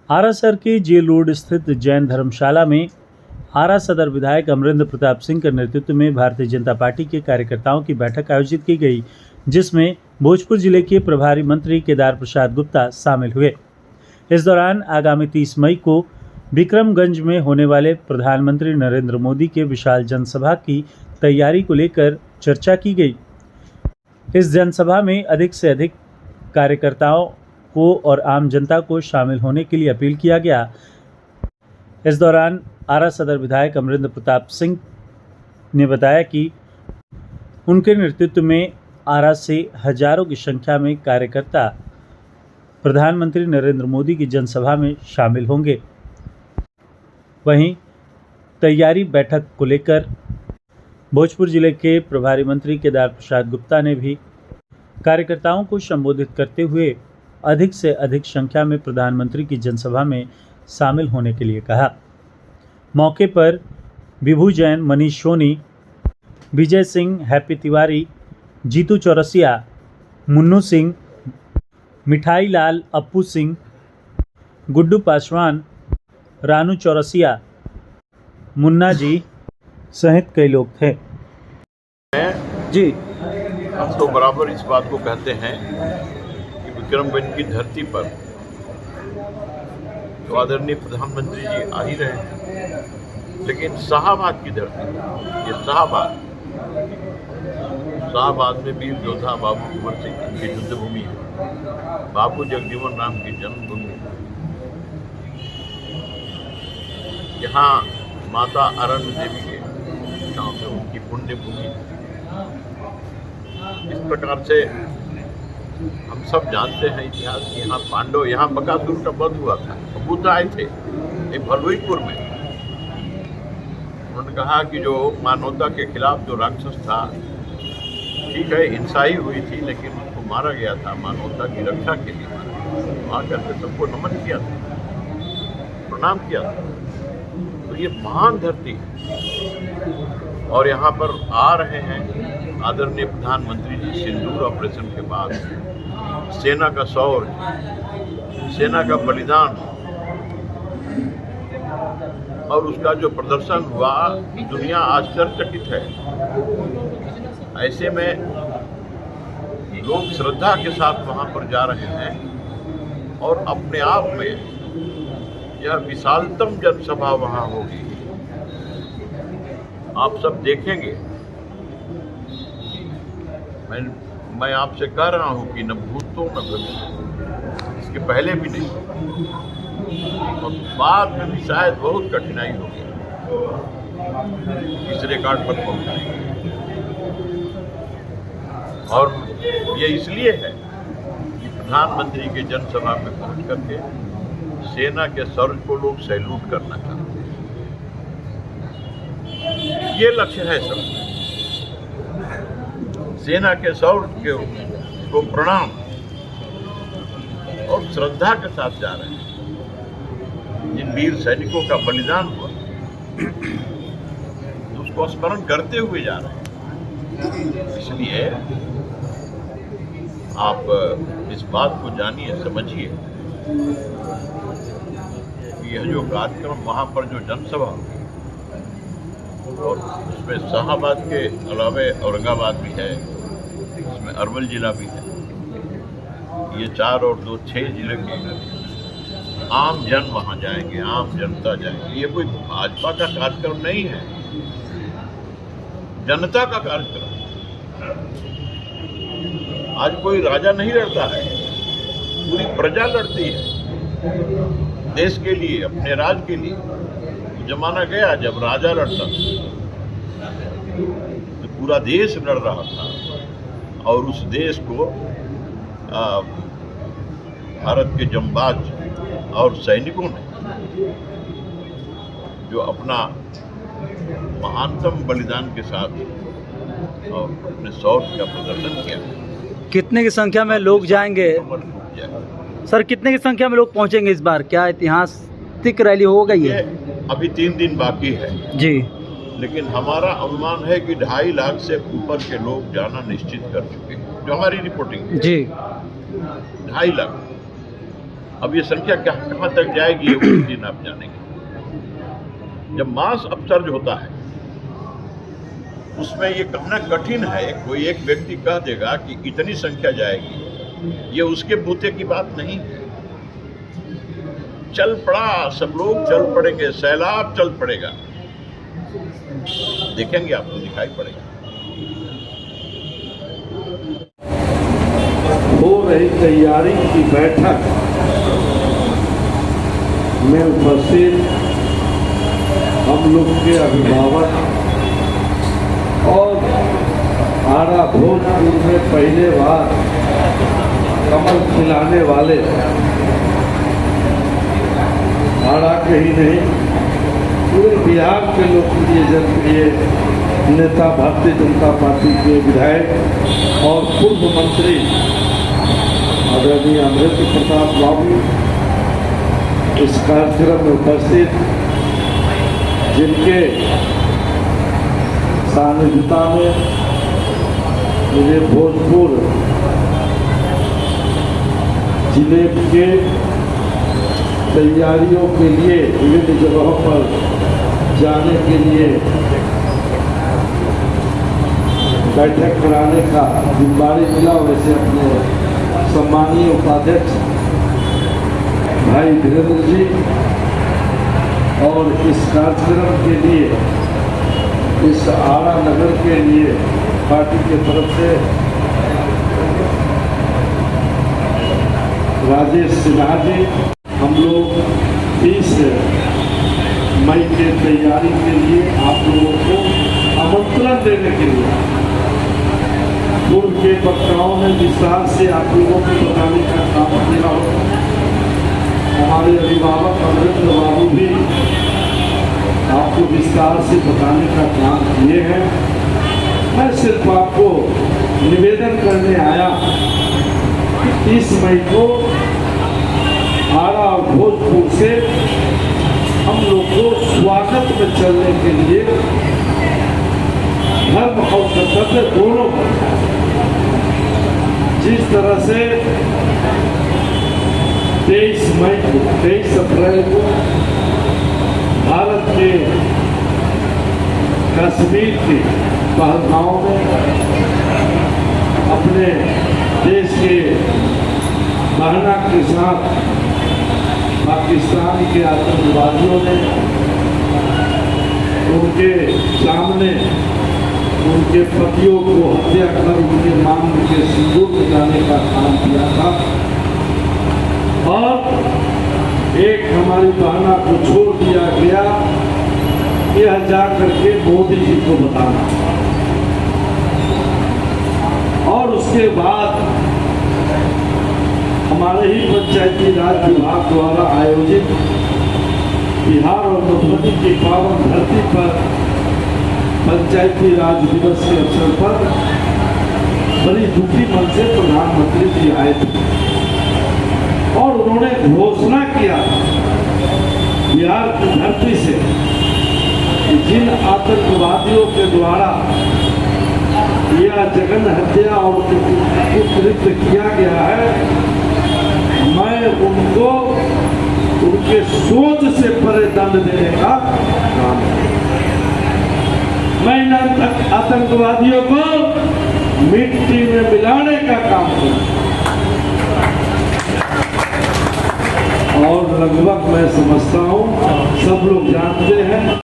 आरा शहर के jail road स्थित जैन धर्मशाला में आरा सदर विधायक अमरेंद्र प्रताप सिंह के नेतृत्व में भारतीय जनता पार्टी के कार्यकर्ताओं की बैठक आयोजित की गई, जिसमें भोजपुर जिले के प्रभारी मंत्री केदार प्रसाद गुप्ता शामिल हुए। इस दौरान आगामी 30 मई को विक्रमगंज में होने वाले प्रधानमंत्री नरेंद्र मोदी के विशाल जनसभा की तैयारी को लेकर चर्चा की गई। इस जनसभा में अधिक से अधिक कार्यकर्ताओं को और आम जनता को शामिल होने के लिए अपील किया गया। इस दौरान आरा सदर विधायक अमरेंद्र प्रताप सिंह ने बताया कि उनके नेतृत्व में आरा से हजारों की संख्या में कार्यकर्ता प्रधानमंत्री नरेंद्र मोदी की जनसभा में शामिल होंगे। वहीं तैयारी बैठक को लेकर भोजपुर जिले के प्रभारी मंत्री केदार प्रसाद गुप्ता ने भी कार्यकर्ताओं को संबोधित करते हुए अधिक से अधिक संख्या में प्रधानमंत्री की जनसभा में शामिल होने के लिए कहा। मौके पर विभू जैन, मनीष सोनी, विजय सिंह, हैप्पी तिवारी, जीतू चौरसिया, मुन्नू सिंह, मिठाई लाल, अप्पू सिंह, गुड्डू पासवान, रानू चौरसिया, मुन्ना जी सहित कई लोग थे। जी, हम तो बराबर इस बात को कहते हैं कि विक्रमगंज की धरती पर तो आदरणीय प्रधानमंत्री जी आ ही रहे हैं, लेकिन शाहबाद की धरती, ये शाहबाद में वीर योद्धा बाबू कुंवर सिंह की युद्ध भूमि है, बाबू जगजीवन राम की जन्मभूमि है। यहाँ माता अरण्य देवी के नाम से उनकी पुण्य भूमि है। इस प्रकार से हम सब जानते हैं इतिहास कि यहाँ पांडव, यहाँ बकासुर का वध हुआ था, बुद्ध आए थे भलुईपुर में। उन्होंने कहा कि जो मानवता के खिलाफ जो राक्षस था, ठीक है हिंसा ही हुई थी, लेकिन उसको मारा गया था मानवता की रक्षा के लिए। वहाँ करके सबको नमन किया था, प्रणाम किया था। तो ये महान धरती है और यहाँ पर आ रहे हैं आदरणीय प्रधानमंत्री जी। सिंदूर ऑपरेशन के बाद सेना का शौर्य, सेना का बलिदान और उसका जो प्रदर्शन हुआ, दुनिया आश्चर्यचकित है। ऐसे में लोग श्रद्धा के साथ वहाँ पर जा रहे हैं और अपने आप में यह विशालतम जनसभा वहाँ होगी। आप सब देखेंगे। मैं आपसे कह रहा हूँ कि न भूतो न भविष्य, इसके पहले भी नहीं और बाद में भी शायद बहुत कठिनाई होगी इस रिकॉर्ड पर पहुँचने। और ये इसलिए है कि प्रधानमंत्री के जनसभा में पहुँच करके सेना के शौर्य को लोग सैल्यूट करना चाहते हैं। ये लक्ष्य है सब, सेना के शौर्य को प्रणाम और श्रद्धा के साथ जा रहे हैं। जिन वीर सैनिकों का बलिदान हुआ उसको स्मरण करते हुए जा रहे हैं। इसलिए आप इस बात को जानिए, समझिए कि यह जो कार्यक्रम वहाँ पर जो जनसभा और उसमें शाहबाद के अलावे औरंगाबाद भी है, इसमें अरवल जिला भी है, ये 4 और 2 6 जिले के आम जन वहाँ जाएंगे, आम जनता जाएंगे। ये कोई भाजपा का कार्यक्रम नहीं है, जनता का कार्यक्रम। आज कोई राजा नहीं लड़ता है, पूरी प्रजा लड़ती है देश के लिए, अपने राज के लिए। जमाना गया जब राजा लड़ता था, तो पूरा देश लड़ रहा था और उस देश को भारत के जंबाज और सैनिकों ने जो अपना महानतम बलिदान के साथ और अपने शौर्य का प्रदर्शन किया। कितने की संख्या में लोग जाएंगे सर? कितने की संख्या में लोग पहुंचेंगे इस बार? क्या ऐतिहासिक रैली हो गई है? अभी 3 दिन बाकी है जी, लेकिन हमारा अनुमान है कि 2.5 लाख से ऊपर के लोग जाना निश्चित कर चुके हैं, जो हमारी रिपोर्टिंग है। जी, 2.5 लाख। अब ये संख्या कहाँ तक जाएगी ये उस दिन आप जानेंगे। जब मास अपसर्ज होता है उसमें ये कहना कठिन है, कोई एक व्यक्ति कह देगा कि इतनी संख्या जाएगी, ये उसके बूते की बात नहीं है। चल पड़ा, सब लोग चल पड़ेंगे, सैलाब चल पड़ेगा, देखेंगे आपको दिखाई पड़ेगा। हो रही तैयारी की बैठक में उपस्थित हम लोग के अभिभावक और आरा भोजपुर में पहले बार कमल खिलाने वाले आरा के ही नहीं पूरे बिहार के लोकप्रिय जनप्रिय नेता भारतीय जनता पार्टी के विधायक और पूर्व मंत्री आदरणीय अमरेंद्र प्रताप बाबू इस कार्यक्रम में उपस्थित, जिनके सानिध्यता में मुझे भोजपुर जिले के तैयारियों के लिए विभिन्न जगहों पर जाने के लिए बैठक कराने का जिम्मेदारी मिला। वैसे अपने सम्मानीय उपाध्यक्ष भाई वीरेंद्र जी और इस कार्यक्रम के लिए, इस आरा नगर के लिए पार्टी के तरफ से राजेश सिन्हा जी, हम लोग 30 मई के तैयारी के लिए आप लोगों को आमंत्रण देने के लिए पूर्व के वक्ताओं ने विस्तार से आप लोगों को बताने का काम किया हो। हमारे अभिभावक अमरेंद्र बाबू भी आपको विस्तार से बताने का काम किए हैं। मैं सिर्फ आपको निवेदन करने आया कि 30 मई को आरा और भोजपुर से हम लोग को स्वागत में चलने के लिए धर्म और कर्तव्य दोनों जिस तरह से 23 अप्रैल को भारत के कश्मीर के पहलगांव में अपने देश के बहना के साथ पाकिस्तान के आतंकवादियों ने उनके सामने उनके पतियों को हत्या कर उनके मांग के सिंदूर लगाने का काम किया था और एक हमारी बहना को छोड़ दिया गया, यह जाकर के मोदी जी को बताना। और उसके बाद हमारे ही पंचायती राज विभाग द्वारा आयोजित बिहार और मधुबनी की पावन धरती पर पंचायती राज दिवस के अवसर पर बड़ी दुखी मन से प्रधानमंत्री जी आए थे और उन्होंने घोषणा किया बिहार की धरती से कि जिन आतंकवादियों के द्वारा यह जघन्य हत्या और कुकृत्य किया गया है, मैं उनको उनके सोच से परे दंड देने का काम मैं इन आतंकवादियों को मिट्टी में मिलाने का काम करूं। और लगभग मैं समझता हूं सब लोग जानते